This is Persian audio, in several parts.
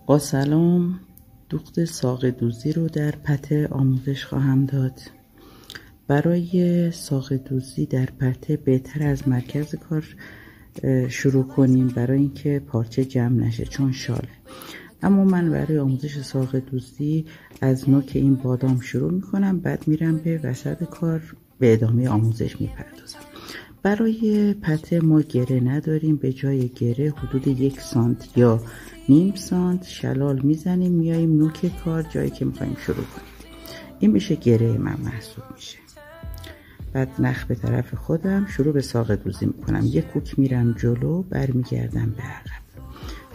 با سلام، دوخت ساق دوزی رو در پته آموزش خواهم داد. برای ساق دوزی در پته بهتر از مرکز کار شروع کنیم برای اینکه پارچه جمع نشه چون شاله. اما من برای آموزش ساق دوزی از نوک این بادام شروع میکنم، بعد میرم به وسط کار به ادامه آموزش میپردازم. برای پته ما گره نداریم، به جای گره حدود 1 سانت یا نیم سانت شلال میزنیم، میاییم نوک کار جایی که میخوایم شروع کنیم. این میشه گره من محسوب میشه. بعد نخ به طرف خودم شروع به ساق دوزی میکنم. 1 کوک میرم جلو، برمیگردم به عقب.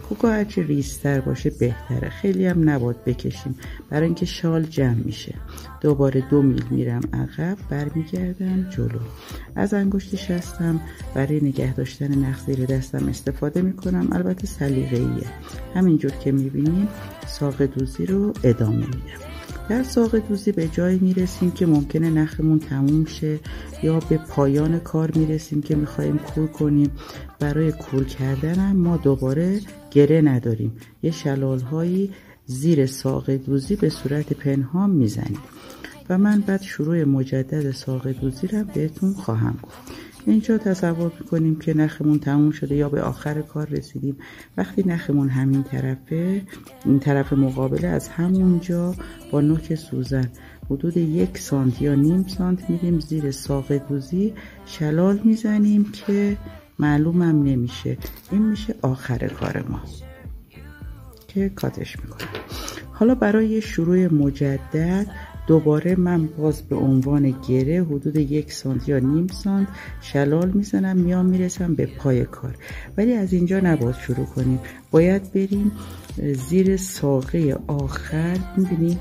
کوکا هرچی ریزتر باشه بهتره، خیلی هم نباید بکشیم برای اینکه شال جمع میشه. دوباره 2 میل میرم عقب، برمیگردم جلو. از انگشت شستم برای نگه داشتن نخ زیر دستم استفاده میکنم، البته سلیقه‌ایه. همینجور که میبینیم ساق دوزی رو ادامه میدم. در ساق دوزی به جایی میرسیم که ممکنه نخمون تموم شه یا به پایان کار میرسیم که میخوایم کور کنیم. برای کور کردن هم ما دوباره گره نداریم، یه شلال هایی زیر ساق دوزی به صورت پنهان میزنیم و من بعد شروع مجدد ساق دوزی رو بهتون خواهم گفت. اینجا تصور میکنیم که نخمون تموم شده یا به آخر کار رسیدیم. وقتی نخمون همین طرفه، این طرف مقابله، از همونجا با نوک سوزن حدود 1 سانت یا نیم سانت میریم زیر ساق دوزی، شلال میزنیم که معلومم نمیشه. این میشه آخر کار ما که کاتش میکنم. حالا برای شروع مجدد دوباره من باز به عنوان گره حدود 1 سانت یا نیم سانت شلال میزنم، میرسم به پای کار. ولی از اینجا نباید شروع کنیم، باید بریم زیر ساقه آخر، میبینیم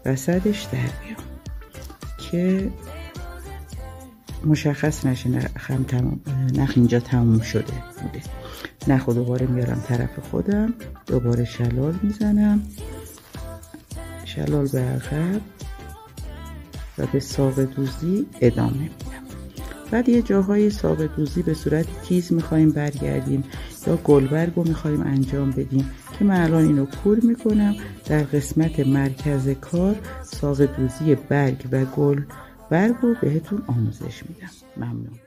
وسطش در بیام که مشخص نشه نخ اینجا تموم شده بوده. نخ دوباره میارم طرف خودم، دوباره شلال میزنم، شلال به عقب و به ساق دوزی ادامه میدم. بعد یه جاهای ساق دوزی به صورت تیز میخوایم برگردیم یا گلبرگ رو میخوایم انجام بدیم که من الان اینو کور میکنم. در قسمت مرکز کار ساق دوزی برگ و گلبرگ رو بهتون آموزش میدم. ممنون.